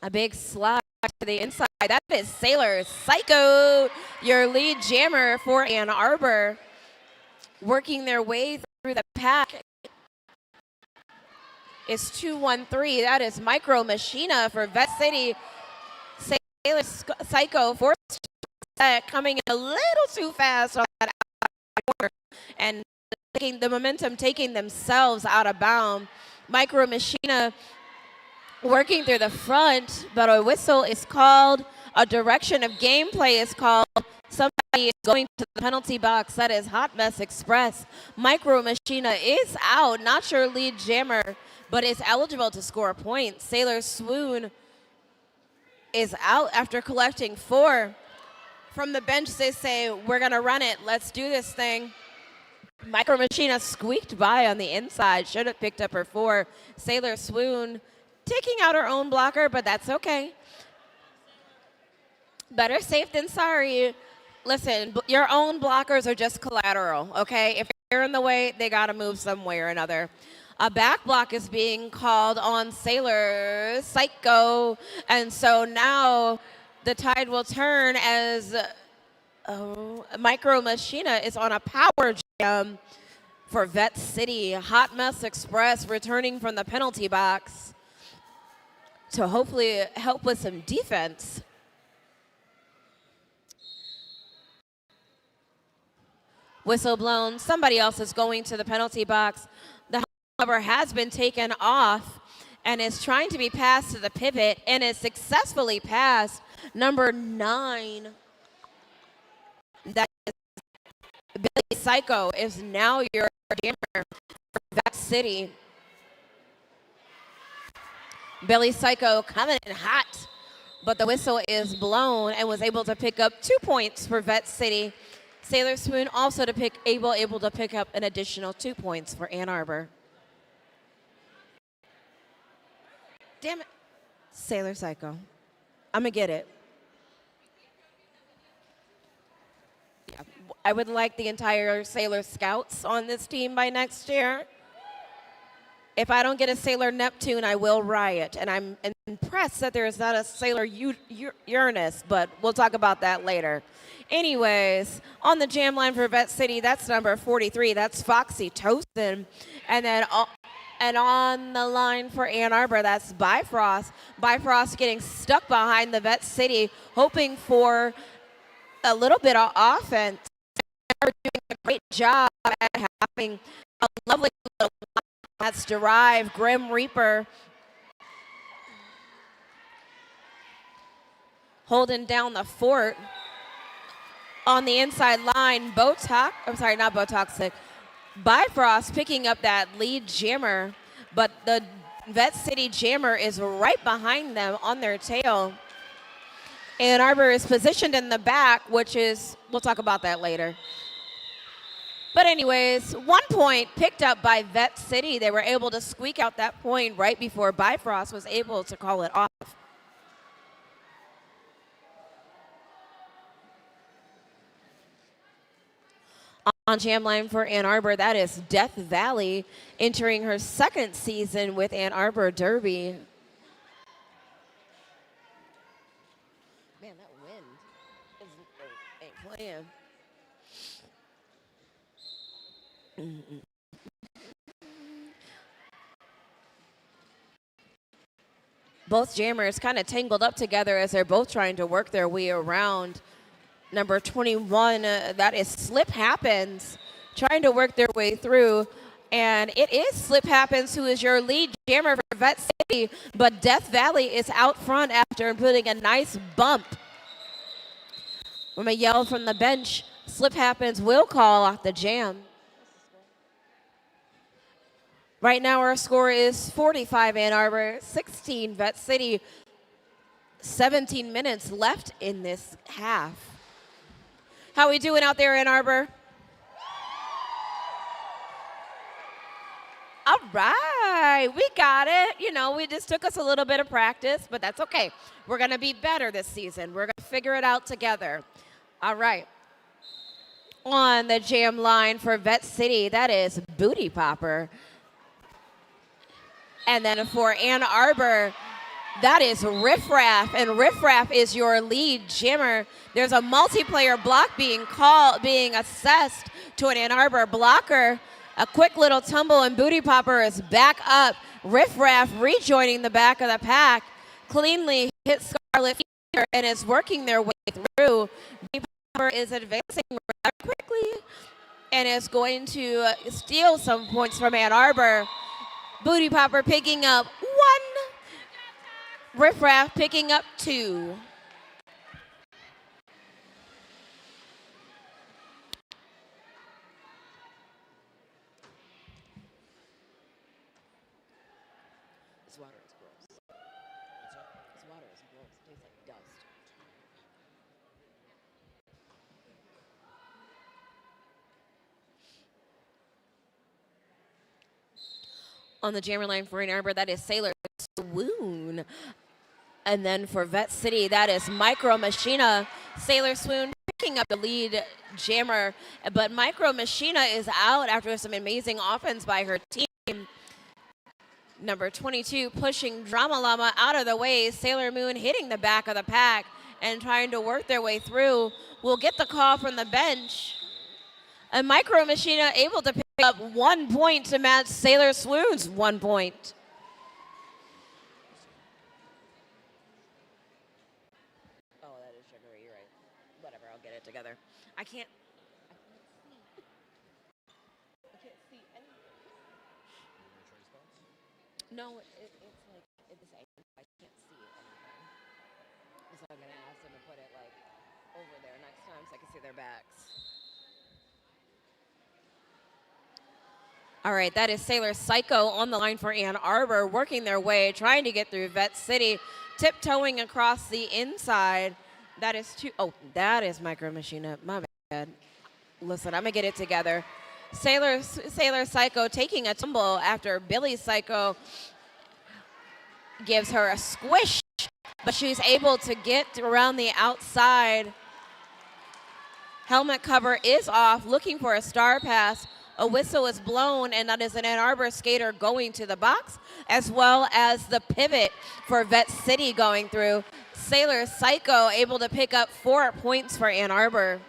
A big slide to the inside. That is Sailor Psycho, your lead jammer for Ann Arbor, working their way through the pack. Is 2-1-3. That is Micro Machina for Vette City. Sailor Psycho forced coming in a little too fast on that corner and taking the momentum, taking themselves out of bounds. Micro Machina working through the front, but a whistle is called. A direction of gameplay is called. Somebody is going to the penalty box. That is Hot Mess Express. Micro Machina is out, not your lead jammer, but is eligible to score a point. Sailor Swoon is out after collecting 4. From the bench, they say, we're going to run it. Let's do this thing. Micro Machina squeaked by on the inside. Should have picked up her 4. Sailor Swoon taking out her own blocker, but that's okay. Better safe than sorry. Listen, your own blockers are just collateral, okay? If they're in the way, they got to move some way or another. A back block is being called on Sailor Psycho, and so now the tide will turn as Micro Machina is on a power jam for Vette City. Hot Mess Express returning from the penalty box to hopefully help with some defense. Whistle blown. Somebody else is going to the penalty box. The cover has been taken off and is trying to be passed to the pivot and is successfully passed. Number 9. That is Billy Psycho is now your jammer for Vette City. Billy Psycho coming in hot, but the whistle is blown and was able to pick up 2 points for Vette City. Sailor Swoon also able to pick up an additional 2 points for Ann Arbor. Damn it. Sailor Psycho. I'm going to get it. Yeah. I would like the entire Sailor Scouts on this team by next year. If I don't get a Sailor Neptune, I will riot. And I'm impressed that there is not a Sailor Uranus, but we'll talk about that later. Anyways, on the jam line for Vette City, that's number 43. That's Foxy Toastin. And then and on the line for Ann Arbor, that's Bifrost. Bifrost getting stuck behind the Vette City, hoping for a little bit of offense. They're doing a great job at having a lovely little that's derived. Grim Reaper holding down the fort. On the inside line, Bifrost picking up that lead jammer, but the Vette City jammer is right behind them on their tail. Ann Arbor is positioned in the back, which is, we'll talk about that later. But anyways, 1 point picked up by Vette City. They were able to squeak out that point right before Bifrost was able to call it off. On jam line for Ann Arbor, that is Death Valley, entering her 2nd season with Ann Arbor Derby. Man, that wind ain't playing. Both jammers kind of tangled up together as they're both trying to work their way around. Number 21, that is Slip Happens, trying to work their way through. And it is Slip Happens who is your lead jammer for Vette City, but Death Valley is out front after putting a nice bump. From a yell from the bench, Slip Happens will call off the jam. Right now our score is 45 Ann Arbor, 16 Vette City, 17 minutes left in this half. How we doing out there, Ann Arbor? All right, we got it. You know, we just took us a little bit of practice, but that's okay. We're going to be better this season. We're going to figure it out together. All right. On the jam line for Vette City, that is Booty Popper. And then for Ann Arbor, That is Riffraff, and Riffraff is your lead jammer. There's a multiplayer block being assessed to an Ann Arbor blocker. A quick little tumble, and Booty Popper is back up. Riffraff rejoining the back of the pack. Cleanly hit Scarlet Fever and is working their way through. Booty Popper is advancing rather quickly and is going to steal some points from Ann Arbor. Booty Popper picking up 1. Riffraff picking up 2. This water is gross. This water is gross. It tastes like dust. On the jammer line for Ann Arbor, that is Sailor Swoon. And then for Vette City, that is Micro Machina. Sailor Swoon picking up the lead jammer, but Micro Machina is out after some amazing offense by her team. Number 22 pushing Drama Llama out of the way. Sailor Moon hitting the back of the pack and trying to work their way through. We'll get the call from the bench. And Micro Machina able to pick up 1 point to match Sailor Swoon's 1 point. Oh, that is sugary, you're right. Whatever, I'll get it together. I can't see anything. No, it's like, it's I can't see anything. So I'm gonna ask them to put it like over there next time so I can see their backs. All right, that is Sailor Psycho on the line for Ann Arbor, working their way, trying to get through Vette City, tiptoeing across the inside. That is that is Micro Machina. My bad. Listen, I'm gonna get it together. Sailor Psycho taking a tumble after Billy Psycho gives her a squish, but she's able to get around the outside. Helmet cover is off, looking for a star pass. A whistle is blown, and that is an Ann Arbor skater going to the box, as well as the pivot for Vette City going through. Sailor Psycho able to pick up 4 points for Ann Arbor.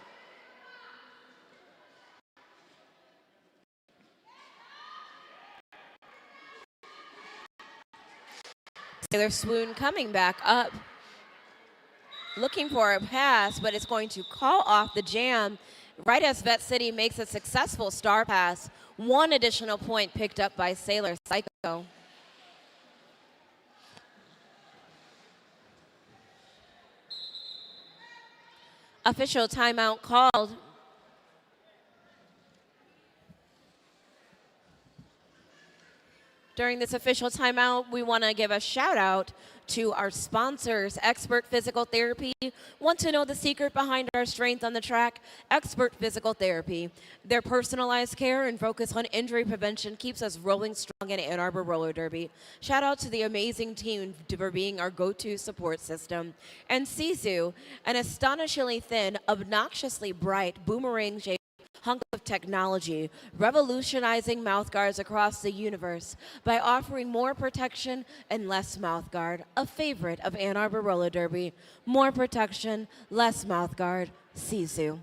Sailor Swoon coming back up, looking for a pass, but it's going to call off the jam right as Vette City makes a successful star pass. 1 additional point picked up by Sailor Psycho. Official timeout called. During this official timeout, we want to give a shout out to our sponsors, Expert Physical Therapy. Want to know the secret behind our strength on the track? Expert Physical Therapy. Their personalized care and focus on injury prevention keeps us rolling strong in Ann Arbor Roller Derby. Shout out to the amazing team for being our go-to support system. And Sisu, an astonishingly thin, obnoxiously bright, boomerang-shaped hunk of technology, revolutionizing mouthguards across the universe by offering more protection and less mouthguard. A favorite of Ann Arbor Roller Derby. More protection, less mouthguard. Sisu.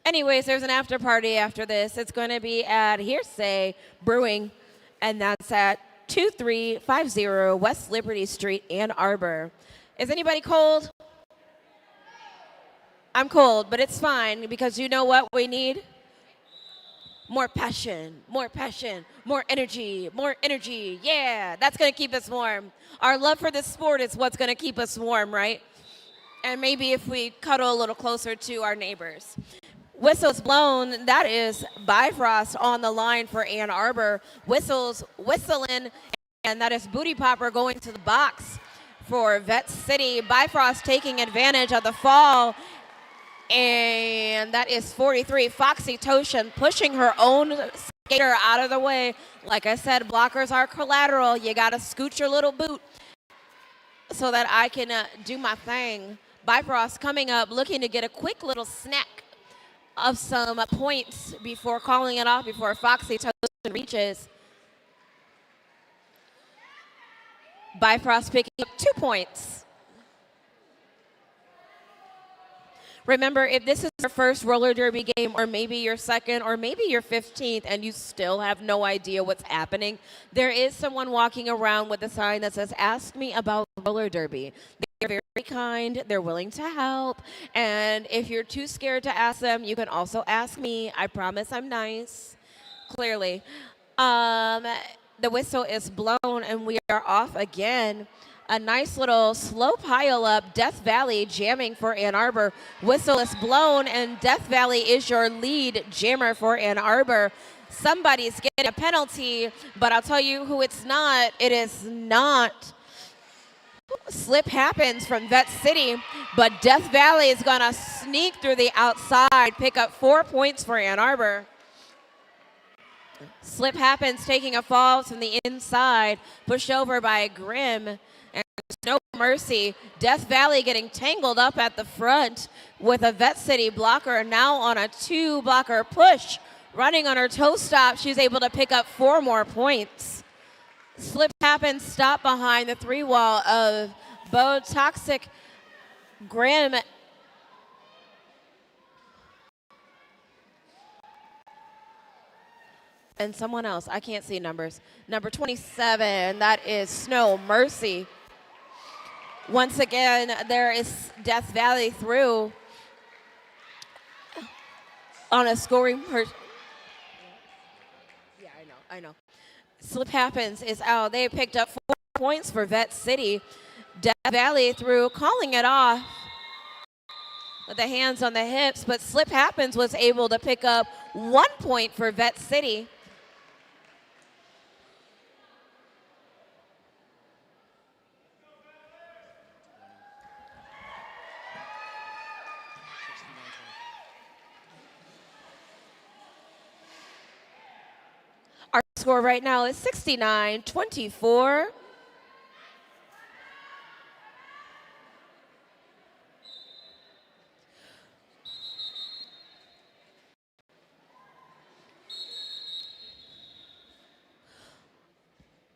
Anyways, there's an after party after this. It's going to be at Hearsay Brewing, and that's at 2350 West Liberty Street, Ann Arbor. Is anybody cold? I'm cold, but it's fine, because you know what we need? More passion, more energy, more energy. Yeah, that's going to keep us warm. Our love for this sport is what's going to keep us warm, right? And maybe if we cuddle a little closer to our neighbors. Whistles blown, that is Bifrost on the line for Ann Arbor. Whistles whistling, and that is Booty Popper going to the box for Vette City. Bifrost taking advantage of the fall. And that is 43, Foxy Toshin, pushing her own skater out of the way. Like I said, blockers are collateral. You got to scoot your little boot so that I can do my thing. Bifrost coming up, looking to get a quick little snack of some points before calling it off, before Foxy Toshin reaches. Bifrost picking up 2 points. Remember, if this is your first roller derby game, or maybe your second, or maybe your 15th, and you still have no idea what's happening, there is someone walking around with a sign that says, "Ask me about roller derby." They're very kind. They're willing to help. And if you're too scared to ask them, you can also ask me. I promise I'm nice. Clearly. The whistle is blown, and we are off again. A nice little slow pile up. Death Valley jamming for Ann Arbor. Whistle is blown, and Death Valley is your lead jammer for Ann Arbor. Somebody's getting a penalty, but I'll tell you who it's not. It is not. Slip happens from Vette City, but Death Valley is going to sneak through the outside, pick up 4 points for Ann Arbor. Slip happens, taking a fall from the inside, pushed over by Grimm. And no mercy. Death Valley getting tangled up at the front with a Vette City blocker, now on a 2-blocker push. Running on her toe stop, she's able to pick up 4 more points. Slip happens, stop behind the 3-wall of Bo Toxic. Grimm and someone else. I can't see numbers. Number 27, that is Snow Mercy. Once again, there is Death Valley through on a scoring Yeah, I know. Slip happens is out. They picked up 4 points for Vette City. Death Valley through, calling it off with the hands on the hips, but Slip happens was able to pick up 1 point for Vette City. Our score right now is 69-24.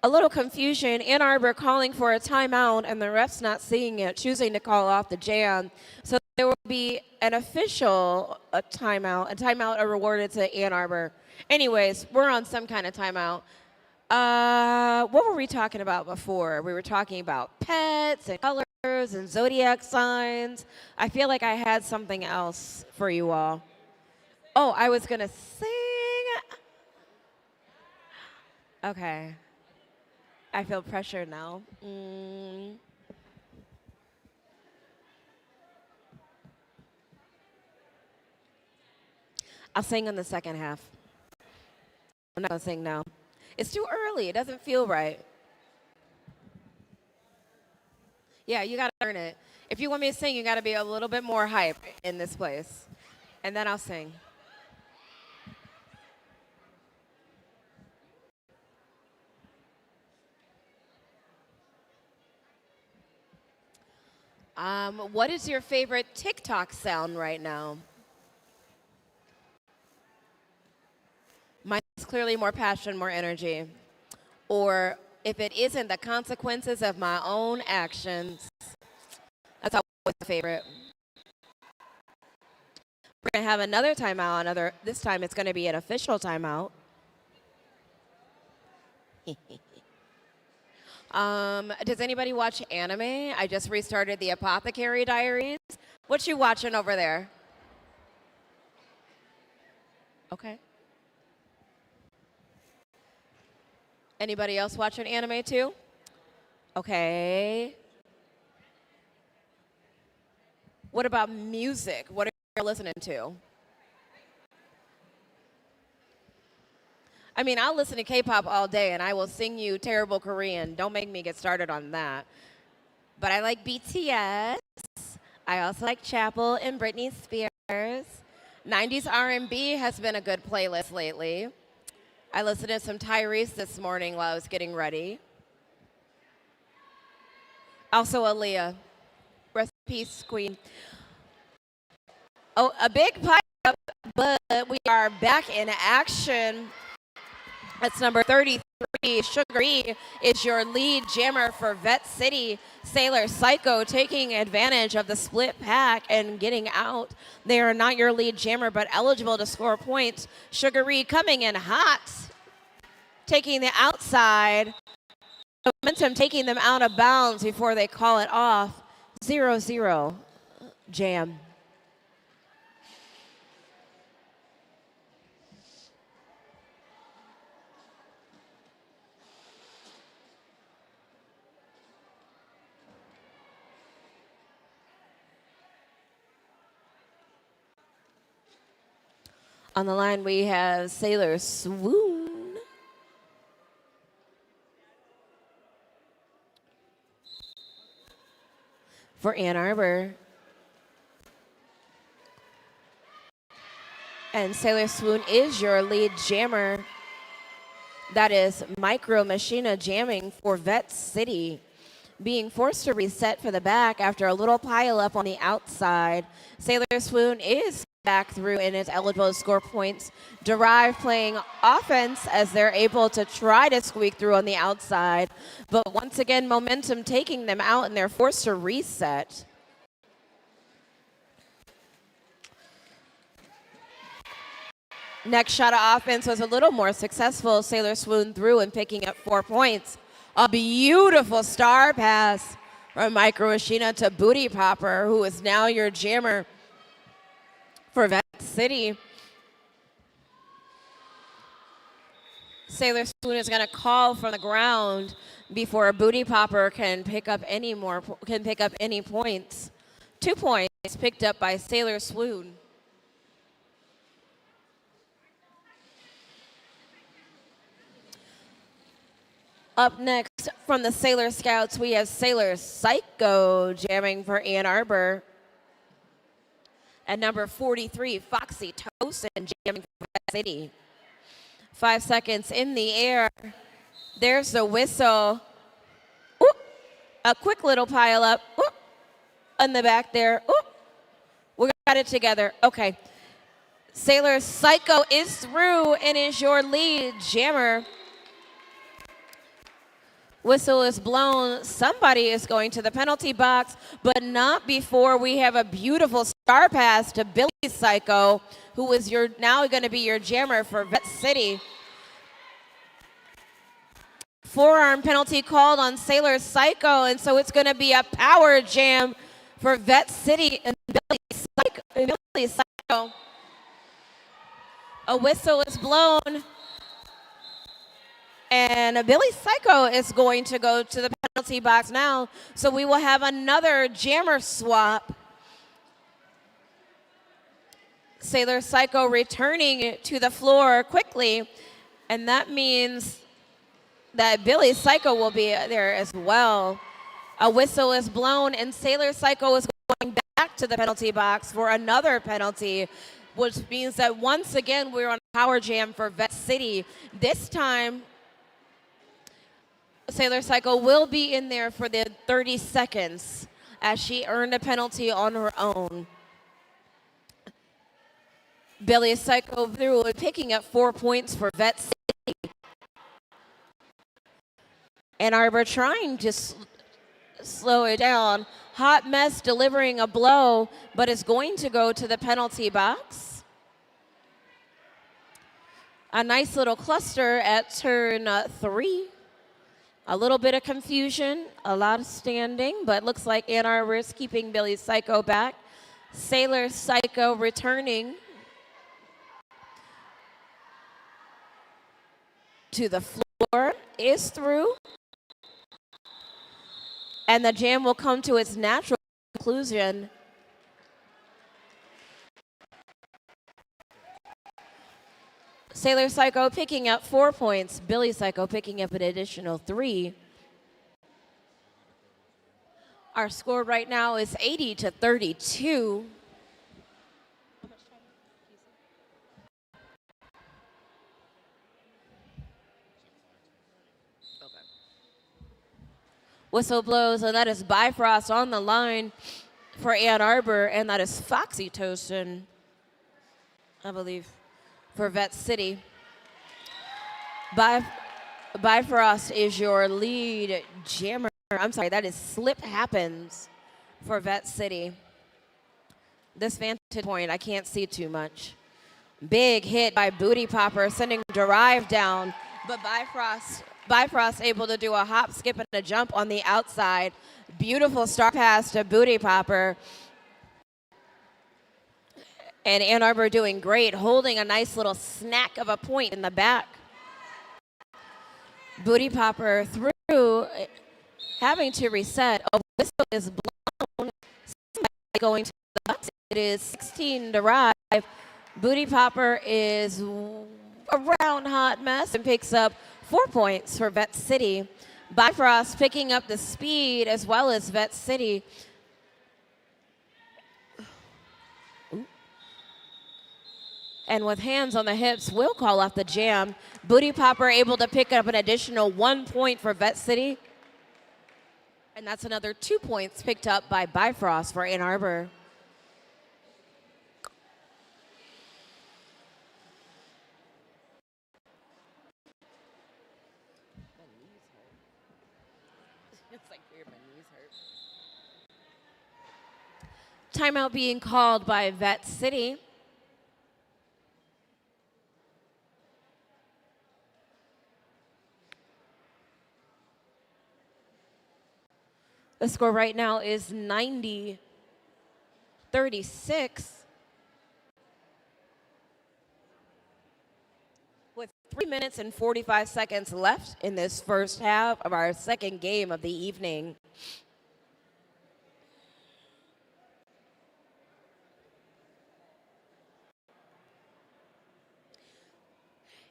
A little confusion. Ann Arbor calling for a timeout, and the ref's not seeing it, choosing to call off the jam. So there will be an official timeout, a timeout awarded to Ann Arbor. Anyways, we're on some kind of timeout. What were we talking about before? We were talking about pets and colors and zodiac signs. I feel like I had something else for you all. Oh, I was going to sing. Okay. I feel pressure now. I'll sing in the second half. I'm not going to sing now. It's too early. It doesn't feel right. Yeah, you got to earn it. If you want me to sing, you got to be a little bit more hype in this place. And then I'll sing. What is your favorite TikTok sound right now? Mine is clearly more passion, more energy. Or if it isn't, the consequences of my own actions. That's always my favorite. We're going to have another timeout. This time it's going to be an official timeout. Does anybody watch anime? I just restarted the Apothecary Diaries. What you watching over there? Okay. Anybody else watching anime too? Okay. What about music? What are you listening to? I mean, I'll listen to K-pop all day, and I will sing you terrible Korean. Don't make me get started on that. But I like BTS. I also like Chapel and Britney Spears. 90s R&B has been a good playlist lately. I listened to some Tyrese this morning while I was getting ready. Also Aaliyah. Rest in peace, Queen. Oh, a big pipe up, but we are back in action. That's number 33. 43, Sugar E is your lead jammer for Vette City. Sailor Psycho taking advantage of the split pack and getting out. They are not your lead jammer, but eligible to score points. Sugar E coming in hot, taking the outside. Momentum taking them out of bounds before they call it off. 0-0 jam. On the line, we have Sailor Swoon. For Ann Arbor. And Sailor Swoon is your lead jammer. That is Micro Machina jamming for Vette City. Being forced to reset for the back after a little pile up on the outside. Sailor Swoon is back through and is eligible to score points. Derive playing offense as they're able to try to squeak through on the outside. But once again, momentum taking them out and they're forced to reset. Next shot of offense was a little more successful. Sailor Swoon through and picking up 4 points. A beautiful star pass from Micro Machina to Booty Popper, who is now your jammer for Vette City. Sailor Swoon is going to call from the ground before Booty Popper can pick up any points. 2 points picked up by Sailor Swoon. Up next from the Sailor Scouts, we have Sailor Psycho jamming for Ann Arbor. At number 43, Foxy Tosin jamming for Vette City. 5 seconds in the air. There's the whistle. Ooh, a quick little pile up. Ooh, in the back there. Ooh, we got it together. Okay. Sailor Psycho is through and is your lead jammer. Whistle is blown. Somebody is going to the penalty box, but not before we have a beautiful star pass to Billy Psycho, who is now going to be your jammer for Vette City. Forearm penalty called on Sailor Psycho, and so it's going to be a power jam for Vette City and Billy Psycho. A whistle is blown. And Billy Psycho is going to go to the penalty box now. So we will have another jammer swap. Sailor Psycho returning to the floor quickly. And that means that Billy Psycho will be there as well. A whistle is blown and Sailor Psycho is going back to the penalty box for another penalty, which means that once again we're on a power jam for Vette City. This time, Sailor Psycho will be in there for the 30 seconds as she earned a penalty on her own. Billy Psycho through and picking up 4 points for Vette City. Ann Arbor trying to slow it down. Hot Mess delivering a blow, but is going to go to the penalty box. A nice little cluster at turn 3. A little bit of confusion, a lot of standing, but looks like Ann Arbor is keeping Billy Psycho back. Sailor Psycho returning to the floor, is through. And the jam will come to its natural conclusion. Sailor Psycho picking up 4 points. Billy Psycho picking up an additional 3. Our score right now is 80-32. Whistle blows, and that is Bifrost on the line for Ann Arbor, and that is Foxy Tosin, I believe, for Vette City. Bifrost is your lead jammer. I'm sorry, that is Slip Happens for Vette City. This vantage point, I can't see too much. Big hit by Booty Popper, sending Derive down, but Bifrost able to do a hop, skip, and a jump on the outside. Beautiful star pass to Booty Popper. And Ann Arbor doing great, holding a nice little snack of a point in the back. Booty Popper through, having to reset. A whistle is blown, going to the bus. It is 16 Derive. Booty Popper is a round hot mess and picks up 4 points for Vette City. Bifrost picking up the speed as well as Vette City. And with hands on the hips, will call off the jam. Booty Popper able to pick up an additional 1 point for Vette City. And that's another 2 points picked up by Bifrost for Ann Arbor. Timeout being called by Vette City. The score right now is 90-36. With 3 minutes and 45 seconds left in this first half of our second game of the evening.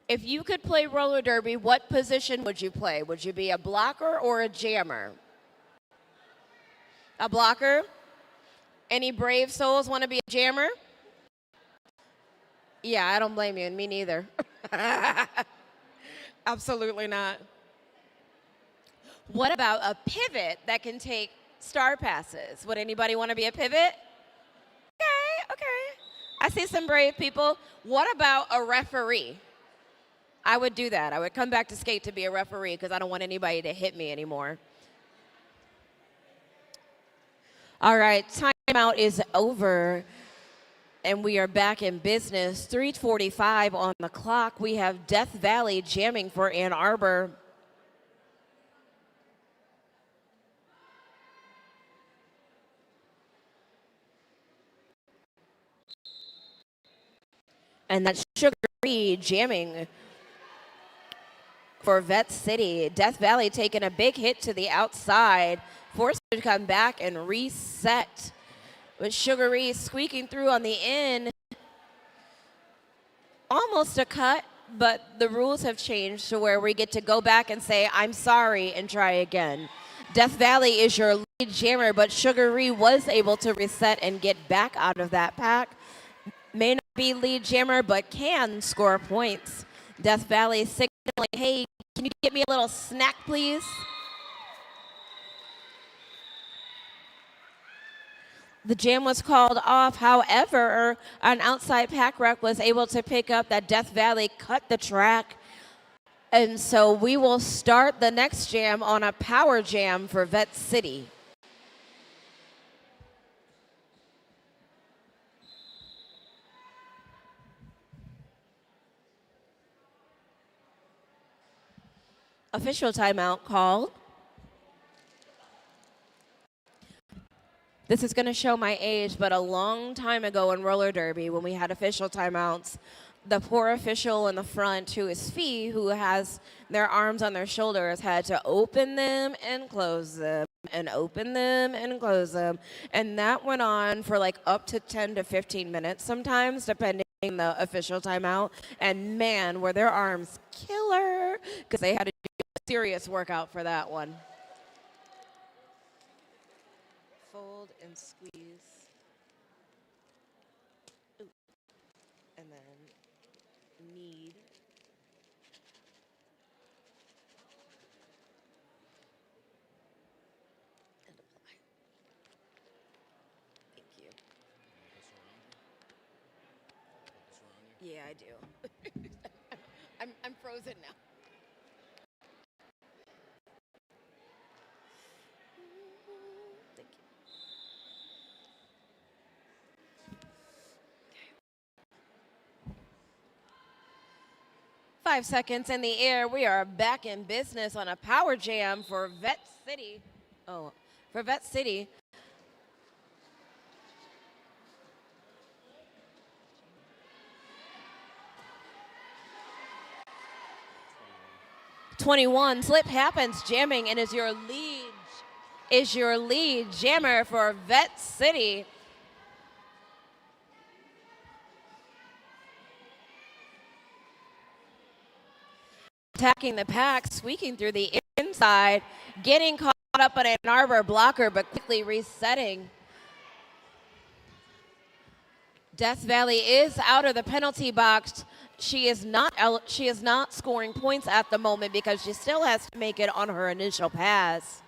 If you could play roller derby, what position would you play? Would you be a blocker or a jammer? A blocker? Any brave souls want to be a jammer? Yeah, I don't blame you, and me neither. Absolutely not. What about a pivot that can take star passes? Would anybody want to be a pivot? Okay. I see some brave people. What about a referee? I would do that. I would come back to skate to be a referee because I don't want anybody to hit me anymore. All right, timeout is over, and we are back in business. 3:45 on the clock. We have Death Valley jamming for Ann Arbor. And that's Sugar Free jamming for Vette City. Death Valley taking a big hit to the outside, forced to come back and reset. With Sugar Free squeaking through on the in. Almost a cut, but the rules have changed to where we get to go back and say, I'm sorry, and try again. Death Valley is your lead jammer, but Sugar Free was able to reset and get back out of that pack. May not be lead jammer, but can score points. Death Valley signaling, hey, can you get me a little snack, please? The jam was called off. However, an outside pack wreck was able to pick up that Death Valley cut the track. And so we will start the next jam on a power jam for Vette City. Official timeout called. This is going to show my age, but a long time ago in roller derby, when we had official timeouts, the poor official in the front, who is Fee, who has their arms on their shoulders, had to open them and close them and open them and close them. And that went on for like up to 10 to 15 minutes sometimes, depending on the official timeout. And man, were their arms killer, because they had to do a serious workout for that one. Fold and squeeze. Ooh. And then knead. And apply. Thank you. Yeah, I do. I'm frozen now. 5 seconds in the air. We are back in business on a power jam for Vette City. For Vette City. '21 slip happens jamming and is your lead jammer for Vette City. Attacking the pack, squeaking through the inside, getting caught up on an Arbor blocker, but quickly resetting. Death Valley is out of the penalty box. She is not scoring points at the moment because she still has to make it on her initial pass.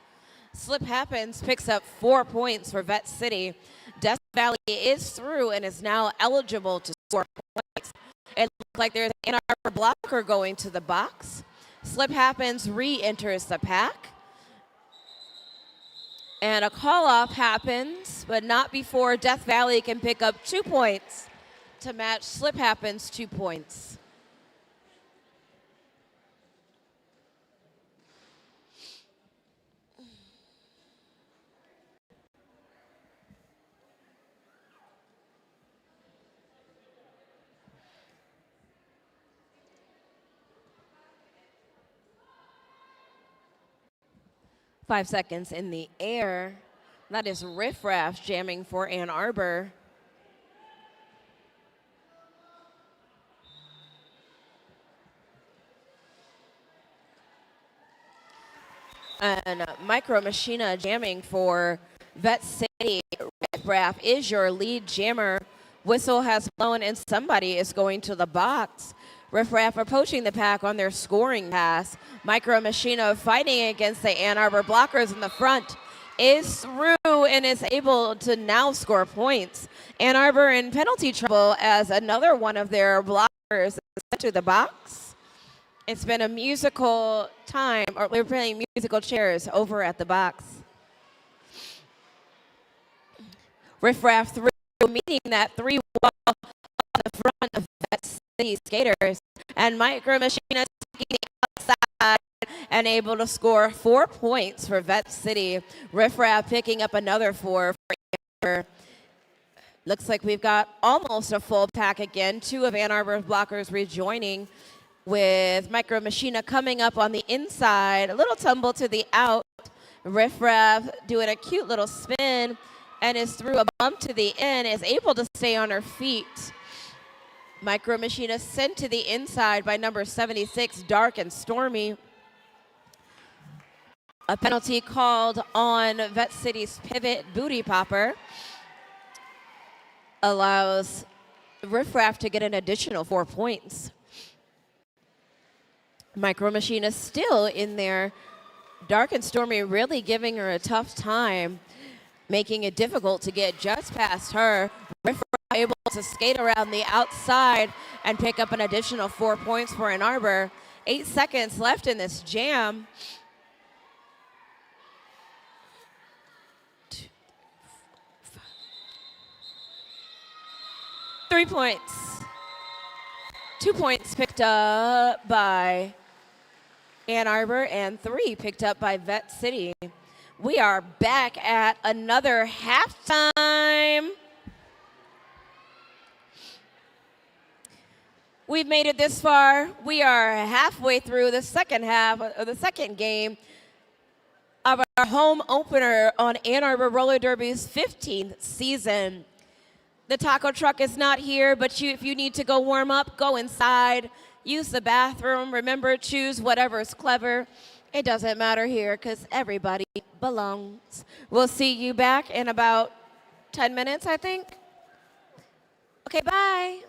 Slip happens, picks up 4 points for Vette City. Death Valley is through and is now eligible to score points. It looks like there's an Arbor blocker going to the box. Slip happens, re-enters the pack. And a call-off happens, but not before Death Valley can pick up 2 points to match Slip happens 2 points. Five seconds in the air. That is Riff Raff jamming for Ann Arbor. And Micro Machina jamming for Vette City. Riff Raff is your lead jammer. Whistle has blown and somebody is going to the box. Riff Raff approaching the pack on their scoring pass. Micro Machina fighting against the Ann Arbor blockers in the front is through and is able to now score points. Ann Arbor in penalty trouble as another one of their blockers is sent to the box. It's been a musical time, or we're playing musical chairs over at the box. Riff Raff through, meeting that 3 wall on the front of Vette City skaters, and Micro Machina taking the outside and able to score 4 points for Vette City. Riff Raff picking up another 4 for Ann Arbor. Looks like we've got almost a full pack again. 2 of Ann Arbor's blockers rejoining, with Micro Machina coming up on the inside. A little tumble to the out. Riff Raff doing a cute little spin and is through a bump to the in, is able to stay on her feet. Micro Machina sent to the inside by number 76, Dark and Stormy. A penalty called on Vette City's pivot booty popper allows Riff Raff to get an additional 4 points. Micro Machina still in there. Dark and Stormy really giving her a tough time, making it difficult to get just past her. Riff Raff able to skate around the outside and pick up an additional 4 points for Ann Arbor. 8 seconds left in this jam. 3 points. 2 points picked up by Ann Arbor and 3 picked up by Vette City. We are back at another halftime. We've made it this far. We are halfway through the second half of the second game of our home opener on Ann Arbor Roller Derby's 15th season. The taco truck is not here, but if you need to go warm up, go inside, use the bathroom. Remember, choose whatever's clever. It doesn't matter here because everybody belongs. We'll see you back in about 10 minutes, I think. Okay, bye.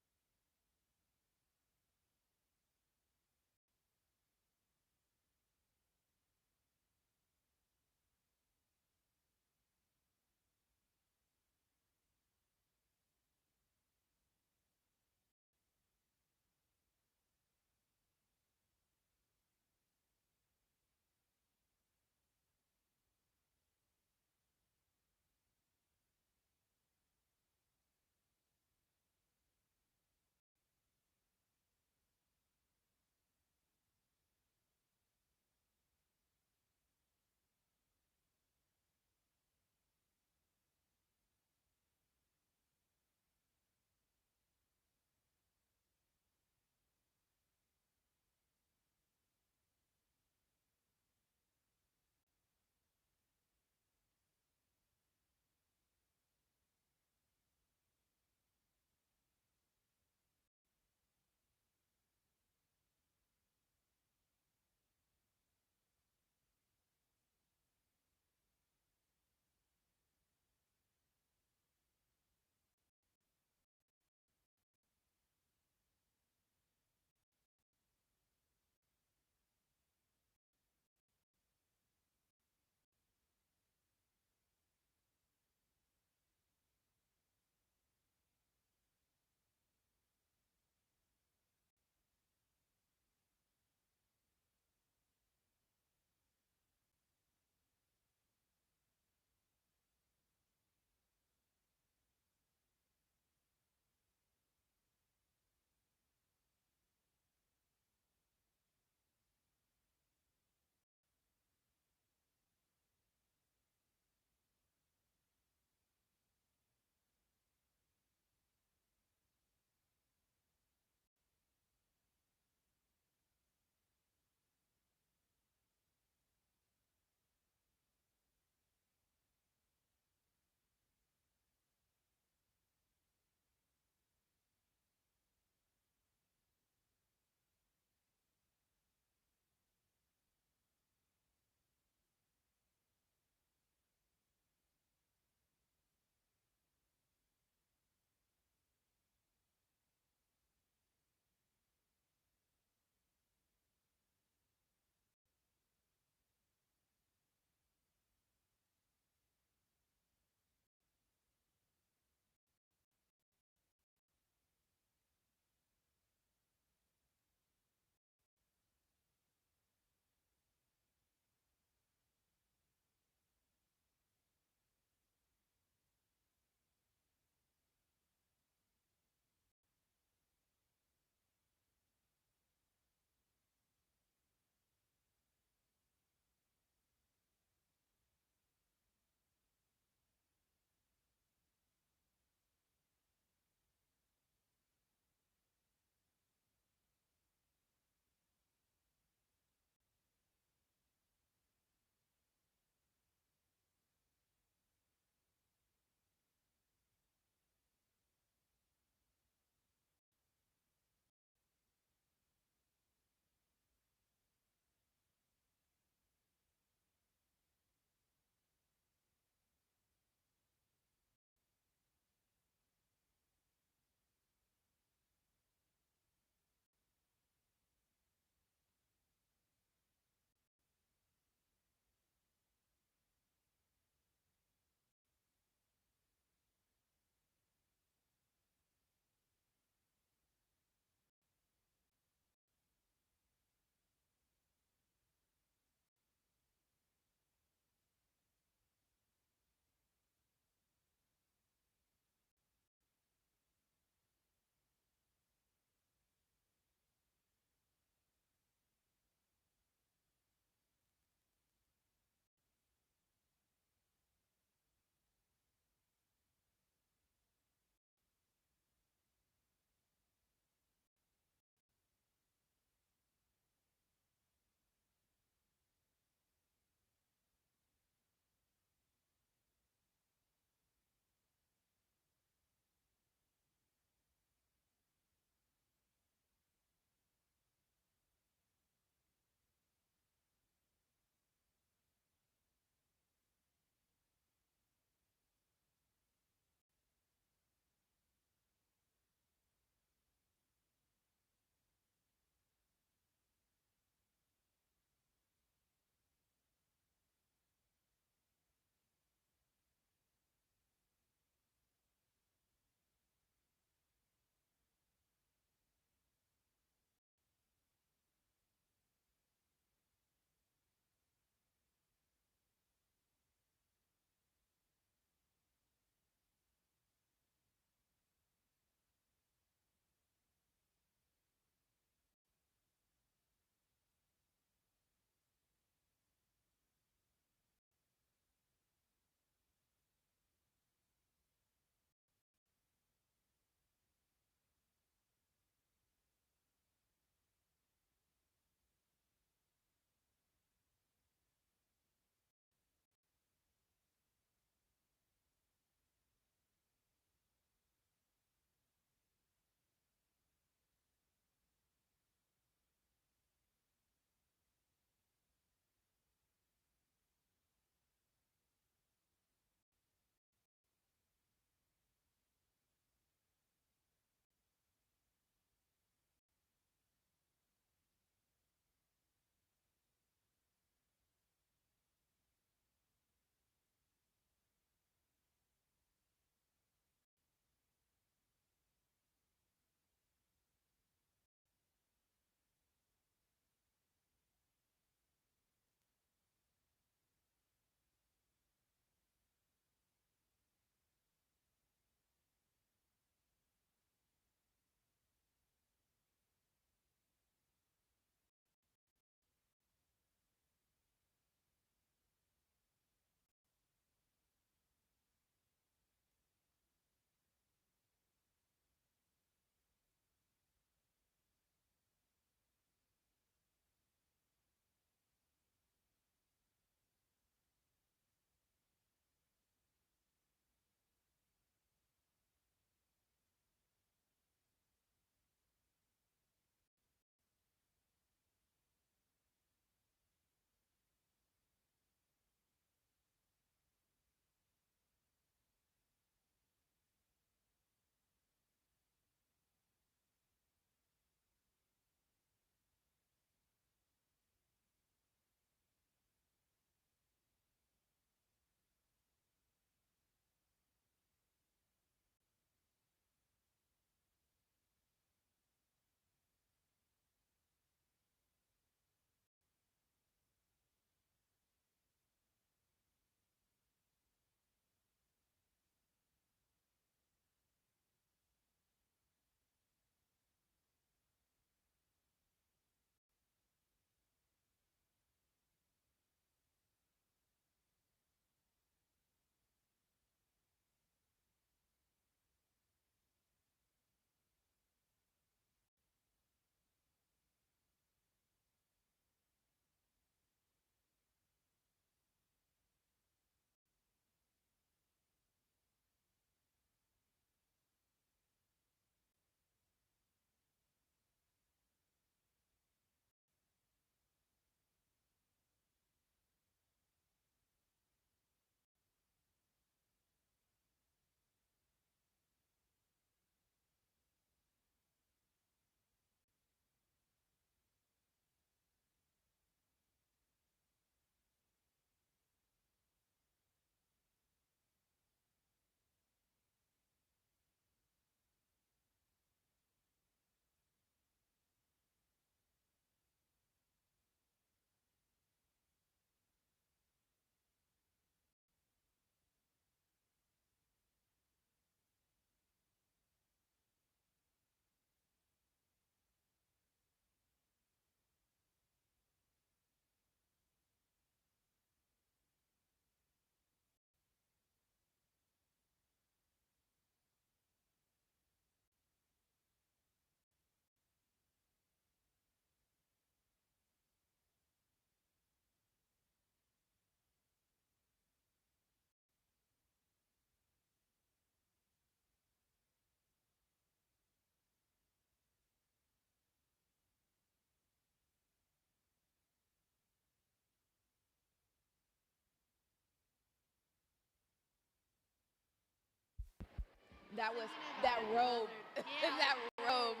That was that robe. Yeah. That robe.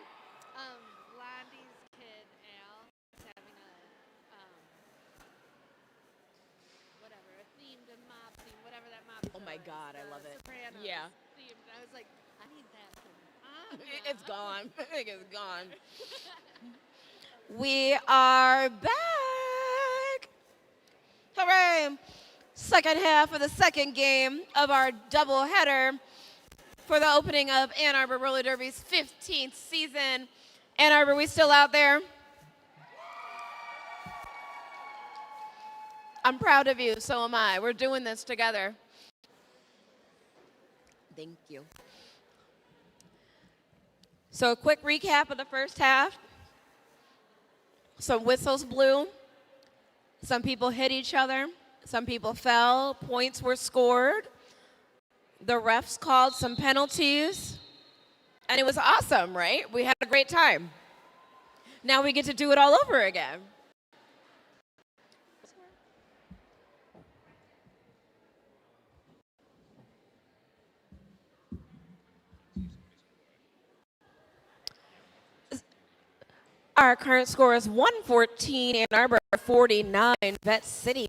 Blondie's kid, Al, is having a themed mob theme, whatever that mob Oh my show God, is, I love it. Sopranos Yeah. themed. I was like, I need that from Anya. It's gone. It's gone. We are back. Hooray! Second half of the second game of our doubleheader for the opening of Ann Arbor Roller Derby's 15th season. Ann Arbor, we still out there? I'm proud of you, so am I. We're doing this together. Thank you. So a quick recap of the first half. Some whistles blew. Some people hit each other. Some people fell. Points were scored. The refs called some penalties. And it was awesome, right? We had a great time. Now we get to do it all over again. Our current score is 114 Ann Arbor, 49 Vette City.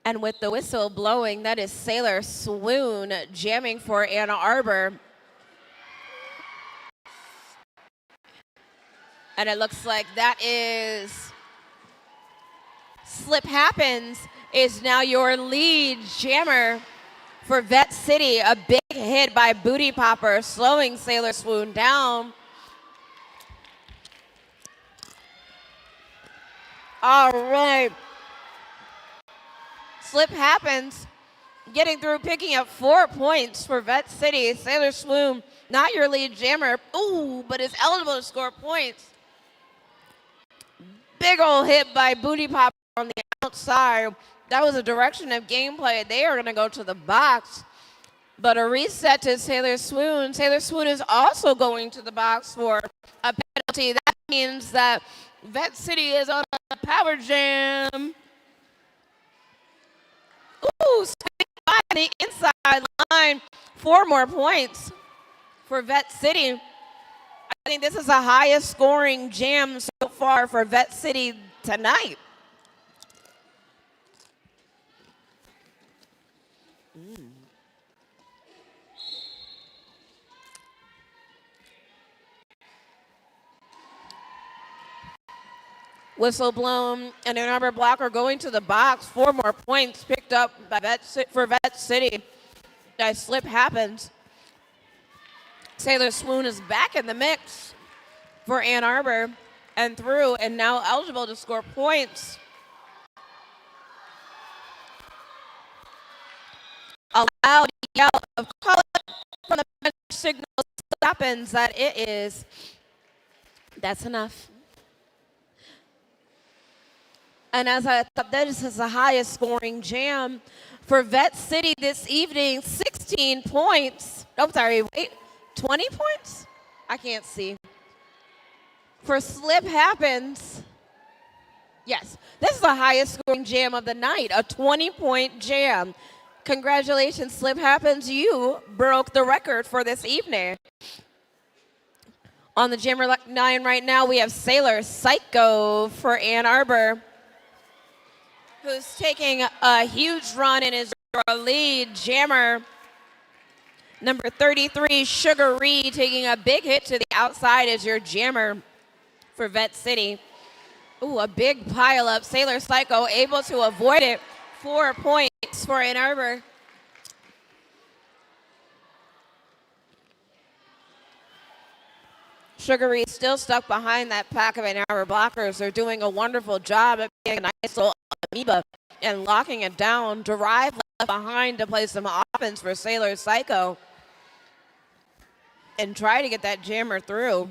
And with the whistle blowing, that is Sailor Swoon jamming for Ann Arbor. And it looks like that is Slip Happens is now your lead jammer for Vette City. A big hit by Booty Popper, slowing Sailor Swoon down. All right. Slip Happens, getting through, picking up 4 points for Vette City. Sailor Swoon, not your lead jammer, ooh, but is eligible to score points. Big old hit by Booty Popper on the outside. That was a direction of gameplay. They are going to go to the box. But a reset to Sailor Swoon. Sailor Swoon is also going to the box for a penalty. That means that Vette City is on a power jam. Ooh, by the inside line. 4 more points for Vette City. I think this is the highest scoring jam so far for Vette City tonight. Whistle blown, and Ann Arbor blocker going to the box. 4 more points picked up by for Vette City. That Slip Happens. Sailor Swoon is back in the mix for Ann Arbor and through, and now eligible to score points. A loud yell of call from the bench signal happens that it is. That's enough. And as I thought, this is the highest scoring jam for Vette City this evening. 16 points. Oh, sorry, wait, 20 points? I can't see. For Slip Happens. Yes, this is the highest scoring jam of the night, a 20-point jam. Congratulations, Slip Happens. You broke the record for this evening. On the jammer line right now, we have Sailor Psycho for Ann Arbor, who's taking a huge run and is our lead jammer. Number 33, Sugar Reed, taking a big hit to the outside as your jammer for Vette City. Ooh, a big pile up. Sailor Psycho able to avoid it. 4 points for Ann Arbor. Sugar Reed still stuck behind that pack of Ann Arbor blockers. They're doing a wonderful job at being a nice little amoeba and locking it down. Derive left behind to play some offense for Sailor Psycho and try to get that jammer through.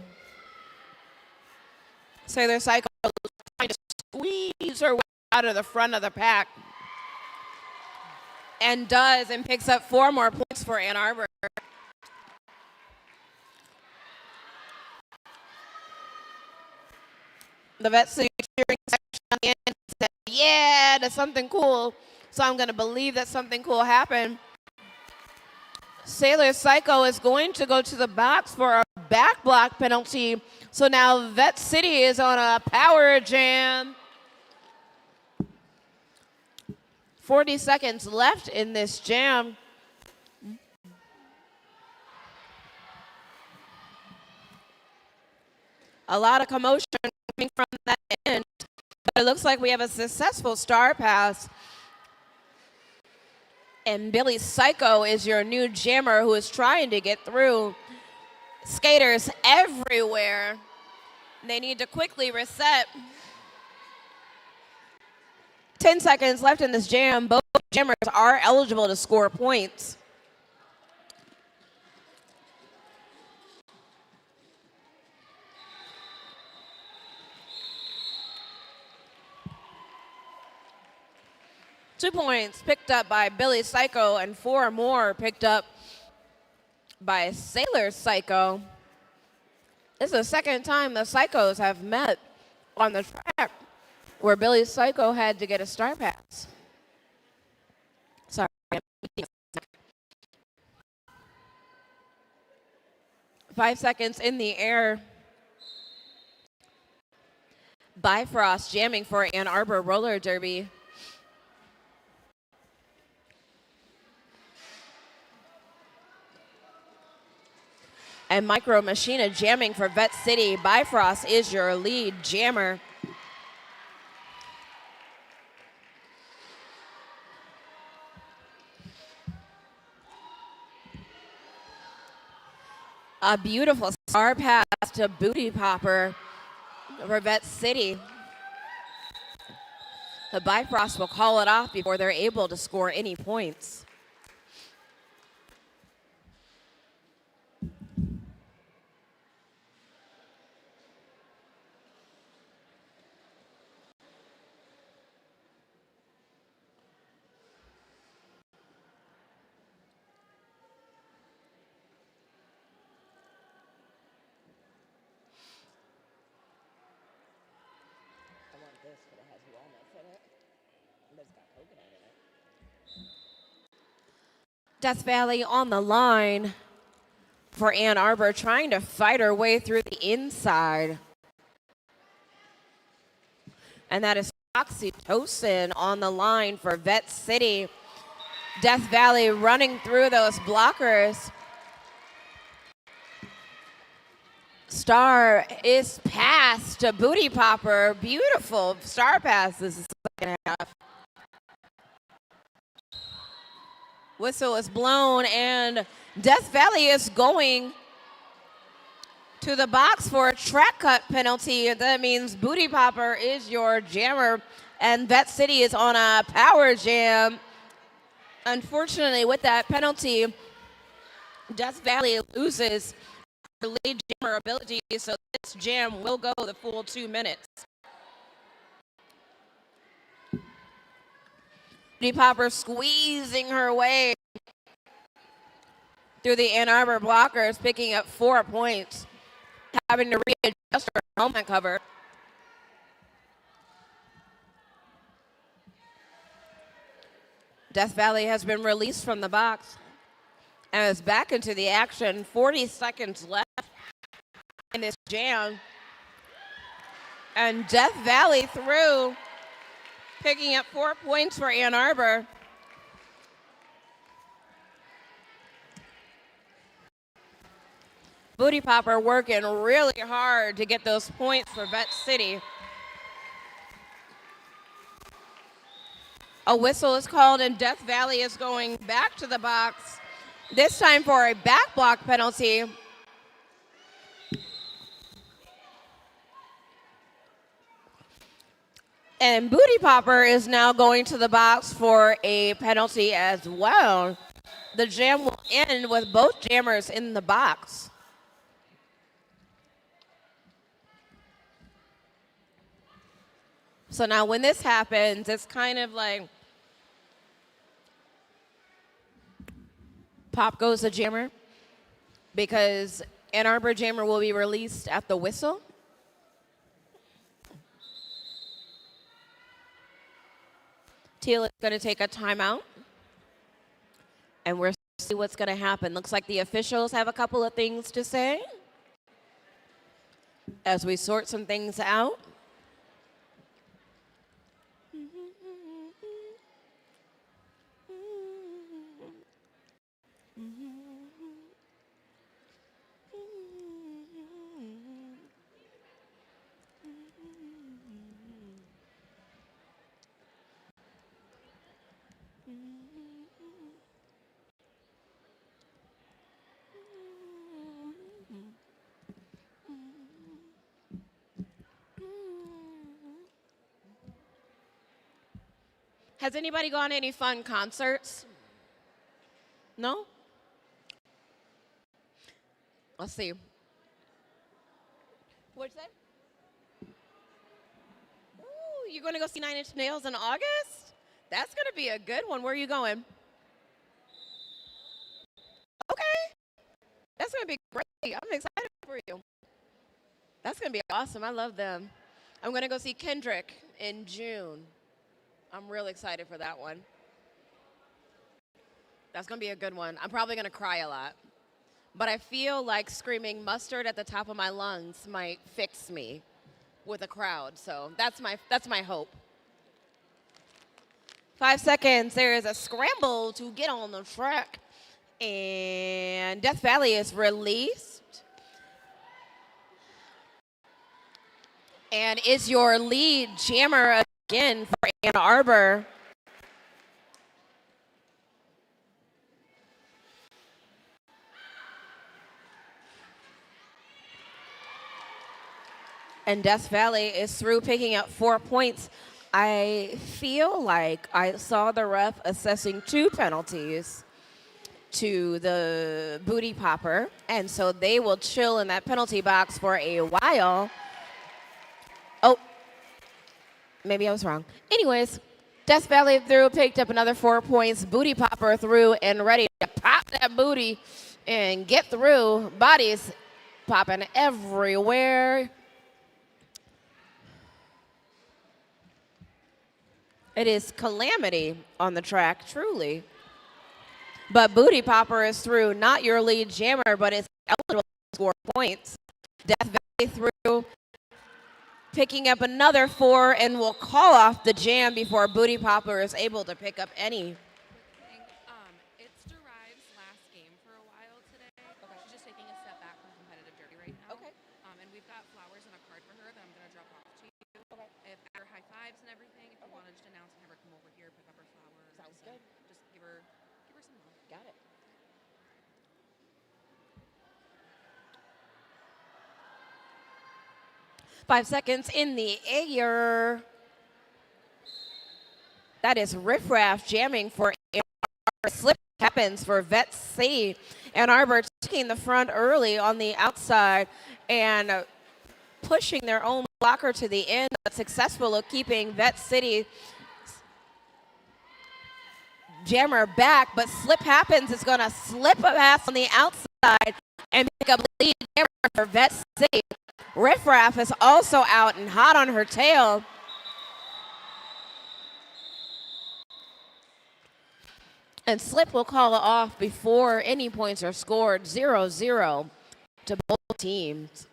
Sailor Psycho trying to squeeze her way out of the front of the pack. And does, and picks up 4 more points for Ann Arbor. The Vette City cheering section on the end said, yeah, that's something cool. So I'm going to believe that something cool happened. Sailor Psycho is going to go to the box for a back block penalty. So now Vette City is on a power jam. 40 seconds left in this jam. A lot of commotion coming from that end, but it looks like we have a successful star pass. And Billy Psycho is your new jammer who is trying to get through. Skaters everywhere. They need to quickly reset. 10 seconds left in this jam. Both jammers are eligible to score points. Two points picked up by Billy Psycho and 4 more picked up by Sailor Psycho. This is the second time the Psychos have met on the track where Billy Psycho had to get a star pass. Sorry. 5 seconds in the air. Bifrost jamming for Ann Arbor Roller Derby. And Micro Machina jamming for Vette City. Bifrost is your lead jammer. A beautiful star pass to Booty Popper for Vette City. The Bifrost will call it off before they're able to score any points. Death Valley on the line for Ann Arbor, trying to fight her way through the inside. And that is Oxytocin on the line for Vette City. Death Valley running through those blockers. Star is passed to Booty Popper. Beautiful star pass this is the second half. Whistle is blown, and Death Valley is going to the box for a track cut penalty. That means Booty Popper is your jammer, and Vette City is on a power jam. Unfortunately, with that penalty, Death Valley loses her lead jammer ability, so this jam will go the full 2 minutes. Booty Popper squeezing her way through the Ann Arbor blockers, picking up 4 points, having to readjust her helmet cover. Death Valley has been released from the box and is back into the action. 40 seconds left in this jam. And Death Valley through, picking up 4 points for Ann Arbor. Booty Popper working really hard to get those points for Vette City. A whistle is called, and Death Valley is going back to the box, this time for a back block penalty. And Booty Popper is now going to the box for a penalty as well. The jam will end with both jammers in the box. So now when this happens, it's kind of like pop goes the jammer, because Ann Arbor jammer will be released at the whistle. Teal is going to take a timeout, and we're see what's going to happen. Looks like the officials have a couple of things to say as we sort some things out. Has anybody gone to any fun concerts? No? Let's see. What'd you say? Ooh, you going to go see Nine Inch Nails in August? That's going to be a good one. Where are you going? Okay. That's going to be great. I'm excited for you. That's going to be awesome. I love them. I'm going to go see Kendrick in June. I'm really excited for that one. That's going to be a good one. I'm probably going to cry a lot. But I feel like screaming mustard at the top of my lungs might fix me with a crowd. So that's my hope. 5 seconds. There is a scramble to get on the track. And Death Valley is released. And is your lead jammer again for Ann Arbor. And Death Valley is through picking up 4 points. I feel like I saw the ref assessing 2 penalties to the booty popper, and so they will chill in that penalty box for a while. Oh, maybe I was wrong. Anyways, Death Valley through, picked up another 4 points. Booty popper through and ready to pop that booty and get through. Bodies popping everywhere. It is calamity on the track, truly. But Booty Popper is through, not your lead jammer, but is eligible to score points. Death Valley through, picking up another 4, and will call off the jam before Booty Popper is able to pick up any. It's Derive's last game for a while today. Okay. She's just taking a step back from competitive derby right now. Okay. And we've got flowers and a card for her that I'm going to drop off to you. Okay. After high fives and everything, if you want to just announce and have her come over here, pick up her flowers. Sounds good. Just give her some love. Got it. Five seconds in the air. That is riffraff jamming for Ann Arbor. Slip happens for Vette City. Ann Arbor taking the front early on the outside and pushing their own blocker to the end, but successful at keeping Vette City jammer back. But slip happens is going to slip a pass on the outside and pick up lead jammer for Vette City. Riffraff is also out and hot on her tail. And Slip will call it off before any points are scored. 0-0 to both teams.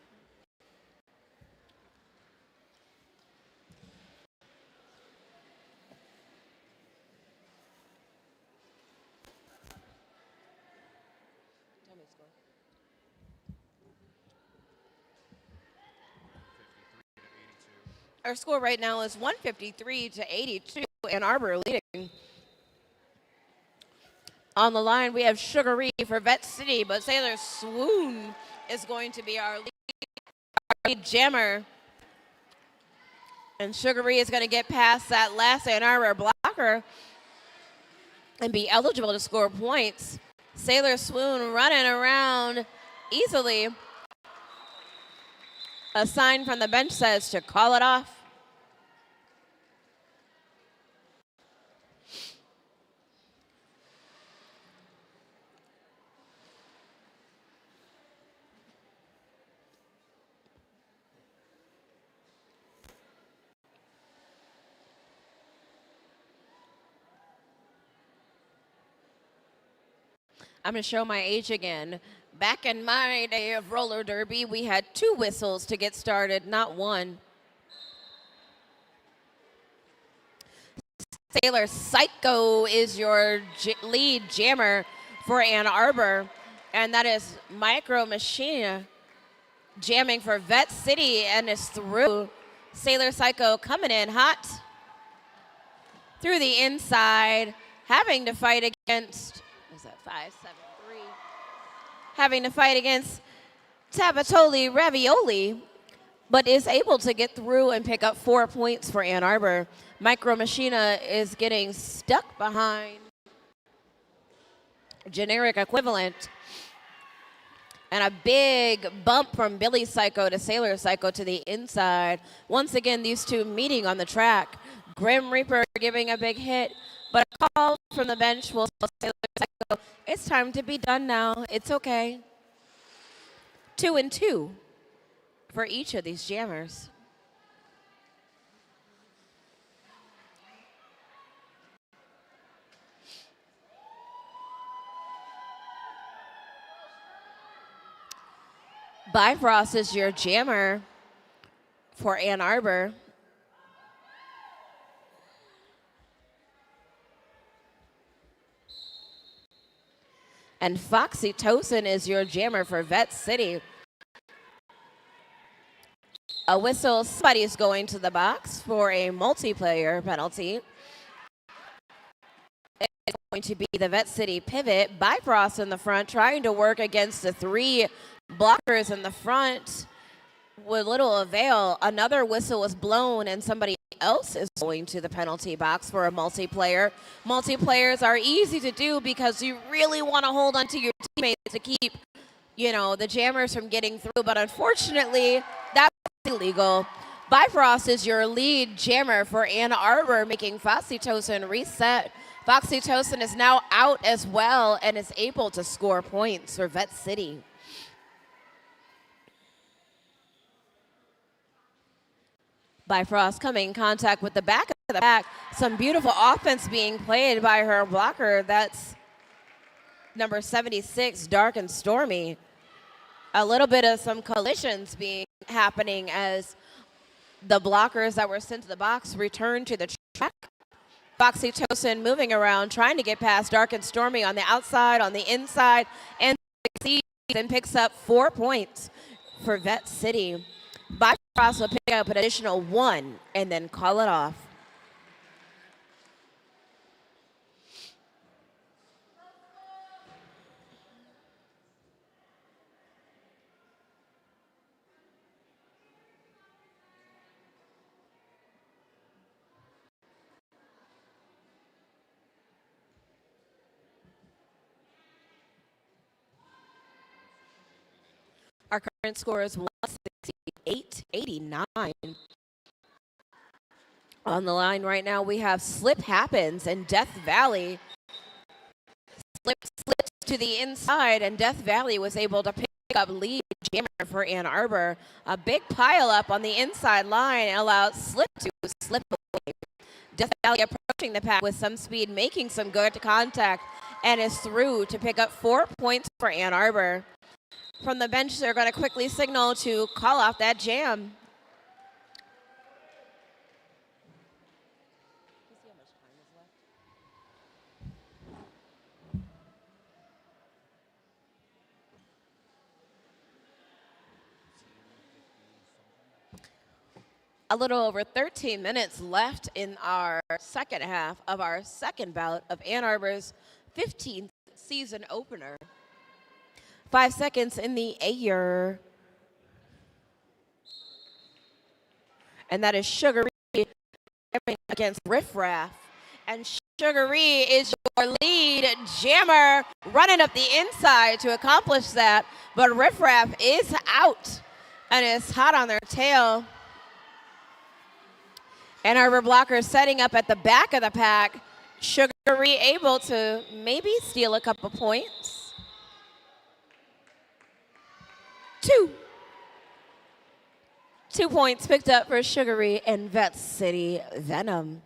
Our score right now is 153-82. Ann Arbor leading. On the line, we have Sugaree for Vette City, but Sailor Swoon is going to be our lead jammer. And Sugaree is going to get past that last Ann Arbor blocker and be eligible to score points. Sailor Swoon running around easily. A sign from the bench says to call it off. I'm going to show my age again. Back in my day of roller derby, we had 2 whistles to get started, not 1. Sailor Psycho is your lead jammer for Ann Arbor, and that is Micro Machine jamming for Vette City, and is through. Sailor Psycho coming in hot through the inside, having to fight against, what is that, 573? Having to fight against Tapatoli Ravioli, but is able to get through and pick up 4 points for Ann Arbor. Micro Machina is getting stuck behind generic equivalent. And a big bump from Billy Psycho to Sailor Psycho to the inside. Once again, these two meeting on the track. Grim Reaper giving a big hit, but a call from the bench will tell Sailor Psycho, it's time to be done now. It's okay. 2 and 2 for each of these jammers. Bifrost is your jammer for Ann Arbor. And Foxy Tosin is your jammer for Vette City. A whistle, somebody's going to the box for a multiplayer penalty. It's going to be the Vette City pivot. Bifrost in the front, trying to work against the 3 blockers in the front with little avail. Another whistle was blown, and somebody else is going to the penalty box for a multiplayer. Multiplayers are easy to do because you really want to hold onto your teammates to keep, the jammers from getting through, but unfortunately, that's illegal. Bifrost is your lead jammer for Ann Arbor, making Foxy Tosin reset. Foxy Tosin is now out as well and is able to score points for Vette City. Bifrost coming in contact with the back of the pack. Some beautiful offense being played by her blocker. That's number 76, Dark and Stormy. A little bit of some collisions happening as the blockers that were sent to the box return to the track. Foxy Tosin moving around, trying to get past Dark and Stormy on the outside, on the inside, and succeeds and picks up 4 points for Vette City. Bifrost will pick up an additional 1 and then call it off. Our current score is 168-89. On the line right now, we have Slip Happens and Death Valley. Slip slips to the inside, and Death Valley was able to pick up lead jammer for Ann Arbor. A big pile up on the inside line allowed Slip to slip away. Death Valley approaching the pack with some speed, making some good contact, and is through to pick up 4 points for Ann Arbor. From the bench, they're going to quickly signal to call off that jam. A little over 13 minutes left in our second half of our second bout of Ann Arbor's 15th season opener. 5 seconds in the air. And that is Sugary against Riff Raff. And Sugary is your lead jammer, running up the inside to accomplish that. But Riff Raff is out and is hot on their tail. Ann Arbor blocker setting up at the back of the pack. Sugary able to maybe steal a couple points. 2 points picked up for Sugary and Vette City Venom.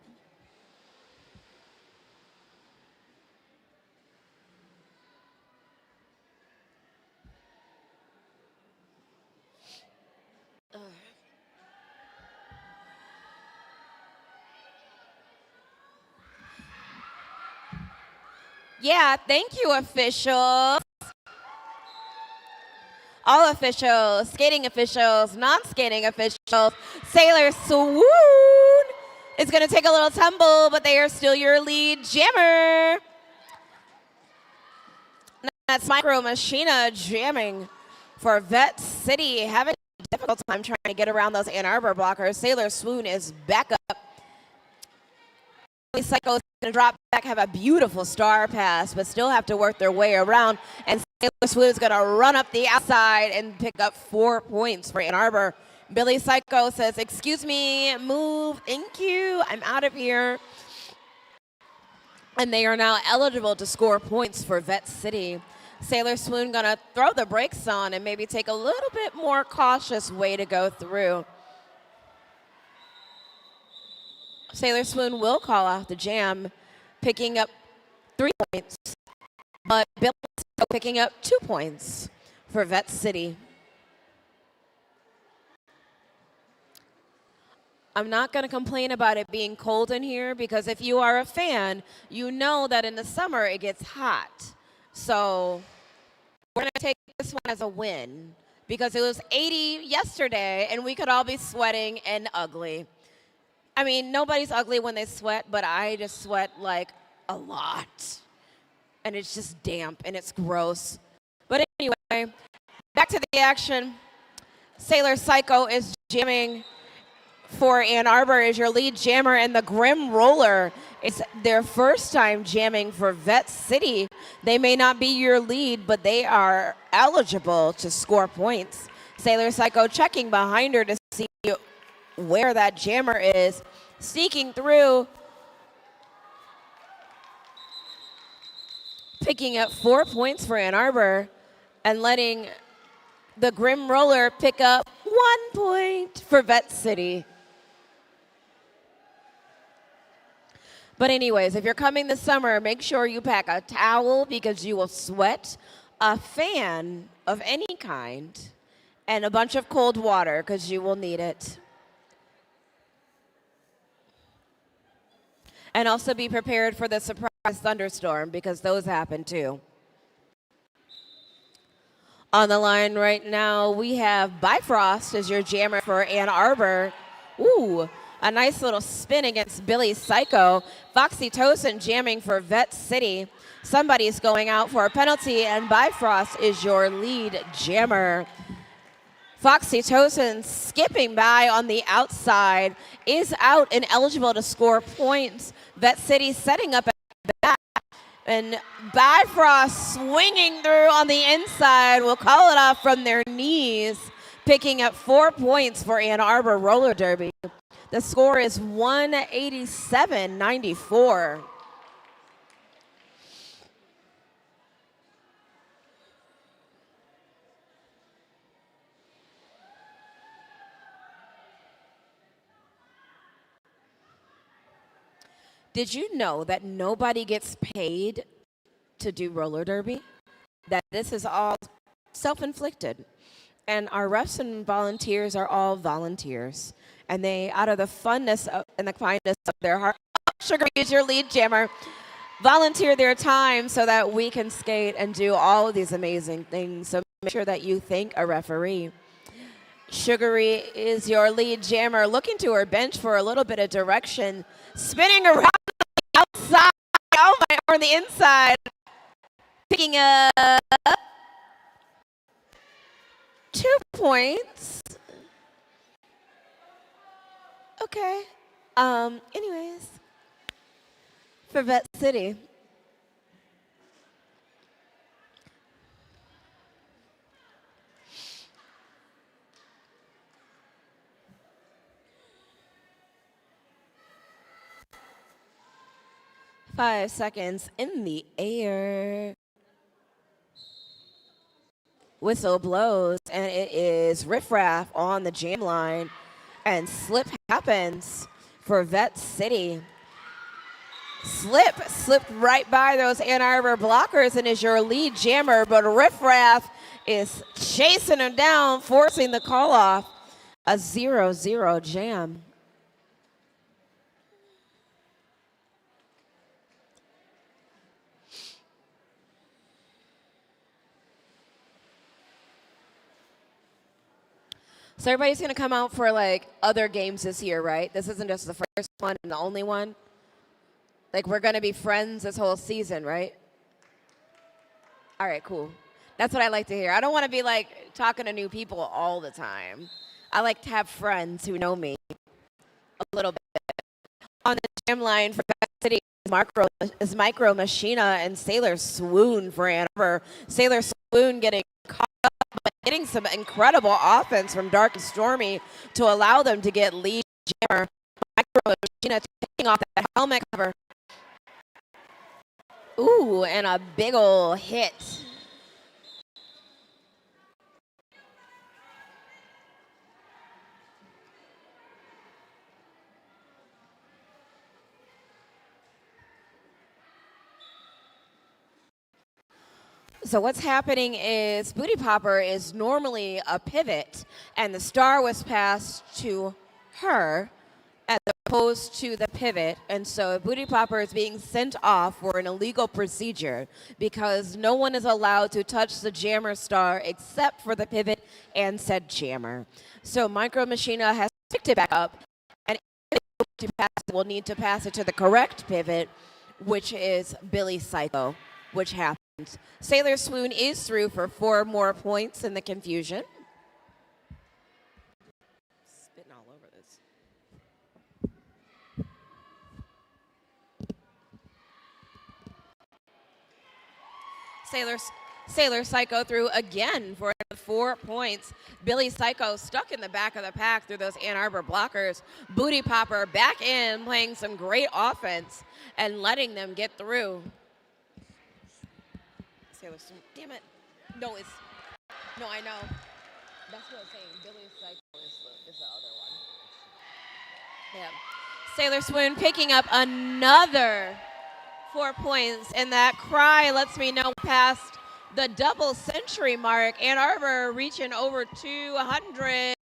Yeah, thank you, officials. All officials, skating officials, non-skating officials. Sailor Swoon is going to take a little tumble, but they are still your lead jammer. That's Micro Machina jamming for Vette City, having a difficult time trying to get around those Ann Arbor blockers. Sailor Swoon is back up. Psycho is going to drop back, have a beautiful star pass, but still have to work their way around. And Sailor Swoon is going to run up the outside and pick up 4 points for Ann Arbor. Billy Psycho says, excuse me, move, thank you, I'm out of here. And they are now eligible to score points for Vette City. Sailor Swoon going to throw the brakes on and maybe take a little bit more cautious way to go through. Sailor Swoon will call off the jam, picking up 3 points, but Bill picking up 2 points for Vette City. I'm not going to complain about it being cold in here because if you are a fan, you know that in the summer it gets hot. So we're going to take this one as a win because it was 80 yesterday and we could all be sweating and ugly. I mean, nobody's ugly when they sweat, but I just sweat like a lot. And it's just damp and it's gross. But anyway, back to the action. Sailor Psycho is jamming for Ann Arbor as your lead jammer, and the Grim Roller is their first time jamming for Vette City. They may not be your lead, but they are eligible to score points. Sailor Psycho checking behind her to see where that jammer is, sneaking through, picking up 4 points for Ann Arbor, and letting the Grim Roller pick up 1 point for Vette City. But anyways, if you're coming this summer, make sure you pack a towel because you will sweat, a fan of any kind, and a bunch of cold water because you will need it. And also be prepared for the surprise thunderstorm because those happen too. On the line right now, we have Bifrost as your jammer for Ann Arbor. Ooh, a nice little spin against Billy Psycho. Foxy Tosin jamming for Vette City. Somebody's going out for a penalty, and Bifrost is your lead jammer. Foxy Tosin skipping by on the outside is out and eligible to score points. Vette City setting up at the back. And Bifrost swinging through on the inside will call it off from their knees, picking up 4 points for Ann Arbor Roller Derby. The score is 187-94. Did you know that nobody gets paid to do roller derby? That this is all self-inflicted. And our refs and volunteers are all volunteers. And they, out of the funness and the kindness of their heart, Sugar is your lead jammer, volunteer their time so that we can skate and do all of these amazing things. So make sure that you thank a referee. Sugary is your lead jammer, looking to her bench for a little bit of direction, spinning around outside, oh my, or on the inside, picking up 2 points. Okay. Anyways, for Vette City. Five seconds in the air. Whistle blows, and it is riffraff on the jam line. And slip happens for Vette City. Slipped right by those Ann Arbor blockers and is your lead jammer, but riffraff is chasing him down, forcing the call off. A 0-0 jam. So everybody's going to come out for like other games this year, right? This isn't just the first one and the only one. Like we're going to be friends this whole season, right? All right, cool. That's what I like to hear. I don't want to be like talking to new people all the time. I like to have friends who know me a little bit. On the gym line for Vette City is Micro Machina and Sailor Swoon for Ann Arbor. Sailor Swoon getting caught up, but getting some incredible offense from Dark and Stormy to allow them to get lead jammer. Micro Machina taking off that helmet cover. Ooh, and a big ol' hit. So what's happening is Booty Popper is normally a pivot, and the star was passed to her as opposed to the pivot. And so Booty Popper is being sent off for an illegal procedure because no one is allowed to touch the jammer star except for the pivot and said jammer. So Micro Machina has picked it back up, and will need to pass it to the correct pivot, which is Billy Psycho, which happens. Sailor Swoon is through for 4 more points in the confusion. Spitting all over this. Sailor Psycho through again for 4 points. Billy Psycho stuck in the back of the pack through those Ann Arbor blockers. Booty Popper back in, playing some great offense and letting them get through. Damn it. No, I know. That's what I'm saying. Billy Psycho is the other one. Yeah. Sailor Swoon picking up another 4 points, and that cry lets me know past the double century mark. Ann Arbor reaching over 200.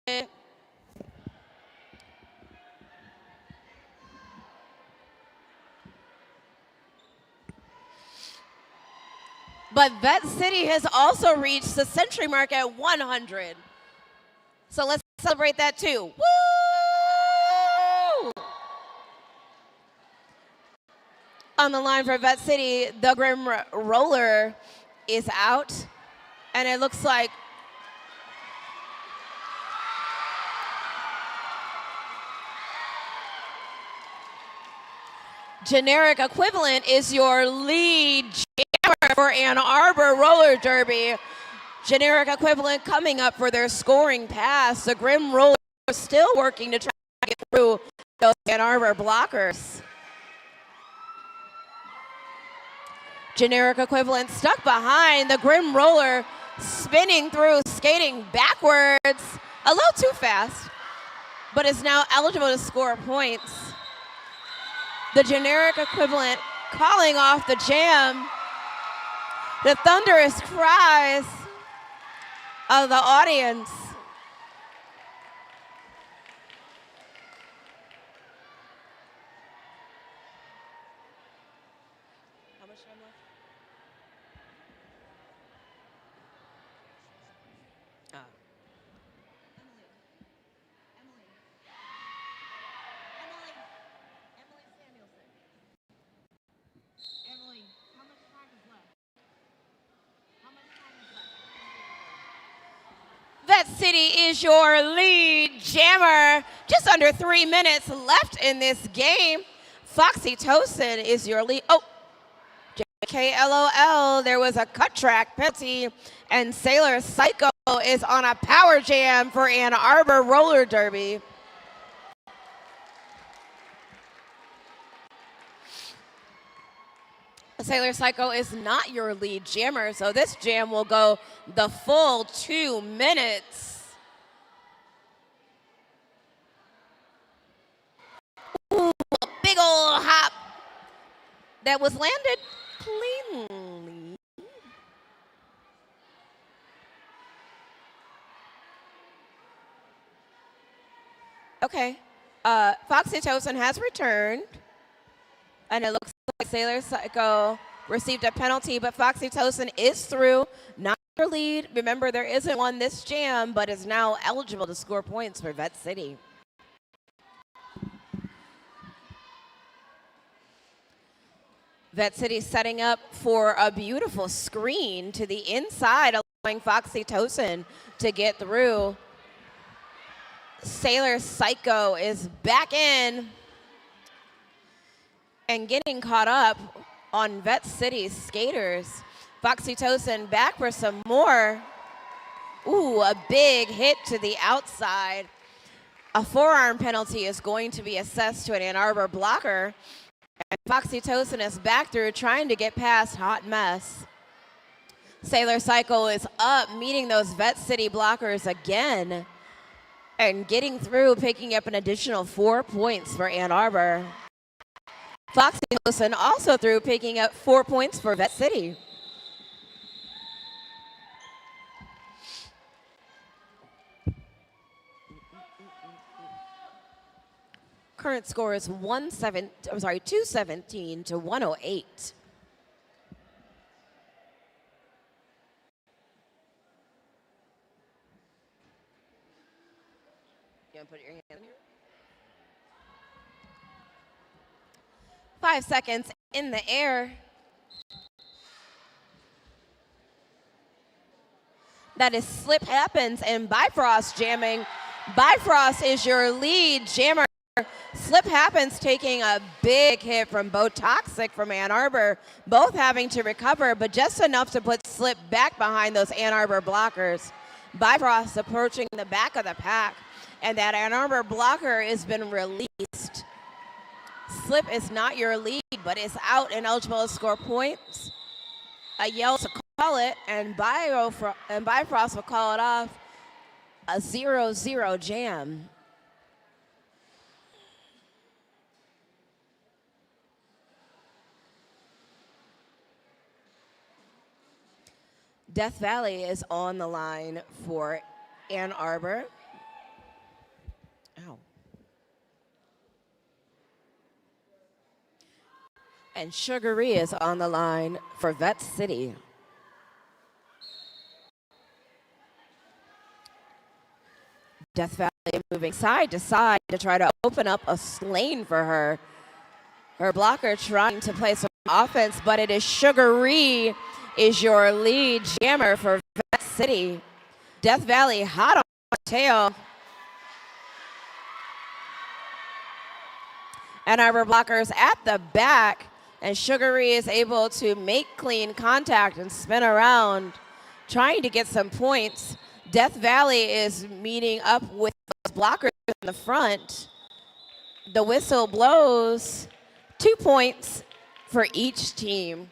But Vette City has also reached the century mark at 100. So let's celebrate that too. Woo! On the line for Vette City, the Grim Roller is out. And it looks like generic equivalent is your lead jammer for Ann Arbor Roller Derby. Generic equivalent coming up for their scoring pass. The Grim Roller is still working to try to get through those Ann Arbor blockers. Generic equivalent stuck behind. The Grim Roller spinning through, skating backwards. A little too fast, but is now eligible to score points. The generic equivalent calling off the jam. The thunderous cries of the audience. How much time left? Emily, how much time is left? How much time is left? Vette City is your lead jammer. Just under 3 minutes left in this game. Foxy Tosin is your lead. Oh, JKLOL, there was a cut track penalty, and Sailor Psycho is on a power jam for Ann Arbor Roller Derby. Sailor Psycho is not your lead jammer, so this jam will go the full 2 minutes. Ooh, a big old hop that was landed cleanly. Okay, Foxy Tosin has returned, and it looks like Sailor Psycho received a penalty, but Foxy Tosin is through, not lead. Remember, there isn't one this jam, but is now eligible to score points for Vette City. Vette City setting up for a beautiful screen to the inside, allowing Foxy Tosin to get through. Sailor Psycho is back in and getting caught up on Vette City's skaters. Foxy Tosin back for some more. Ooh, a big hit to the outside. A forearm penalty is going to be assessed to an Ann Arbor blocker. And Foxy Tosin is back through trying to get past Hot Mess. Sailor Cycle is up, meeting those Vette City blockers again and getting through, picking up an additional 4 points for Ann Arbor. Foxy Tosin also through, picking up 4 points for Vette City. Current score is 217 to 108. You want to put your hand in here? 5 seconds in the air. That is Slip Happens and Bifrost jamming. Bifrost is your lead jammer. Slip Happens taking a big hit from Bo Toxic from Ann Arbor, both having to recover, but just enough to put Slip back behind those Ann Arbor blockers. Bifrost approaching the back of the pack, and that Ann Arbor blocker has been released. Slip is not your lead, but is out and eligible to score points. A yell to call it, and Bifrost will call it off. A 0-0 jam. Death Valley is on the line for Ann Arbor. Ow. And Sugaree is on the line for Vette City. Death Valley moving side to side to try to open up a lane for her. Her blocker trying to play some offense, but it is Sugaree is your lead jammer for Vette City. Death Valley hot on the tail. Ann Arbor blockers at the back, and Sugaree is able to make clean contact and spin around, trying to get some points. Death Valley is meeting up with those blockers in the front. The whistle blows. 2 points for each team.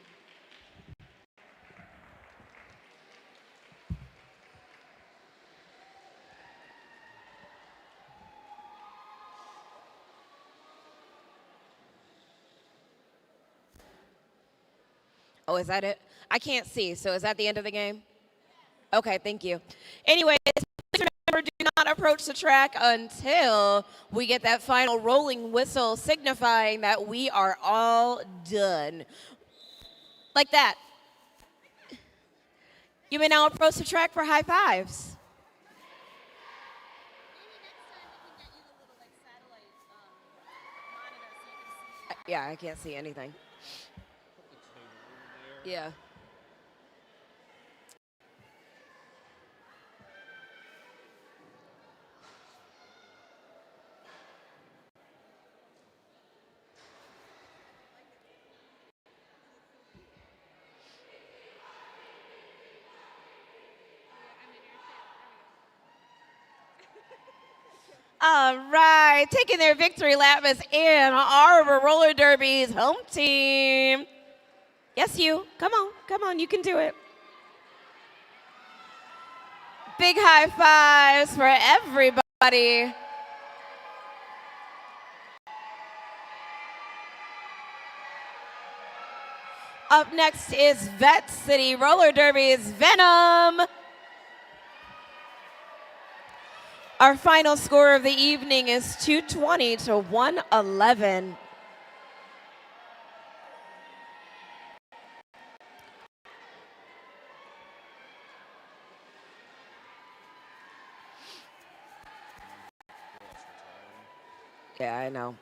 Oh, is that it? I can't see, so is that the end of the game? Okay, thank you. Anyways, please remember, do not approach the track until we get that final rolling whistle signifying that we are all done. Like that. You may now approach the track for high fives. Yeah, I can't see anything. Yeah. All right, taking their victory lap is Ann Arbor Roller Derby's home team. Yes, you. Come on, you can do it. Big high fives for everybody. Up next is Vette City Roller Derby's Venom. Our final score of the evening is 220 to 111. Yeah, I know.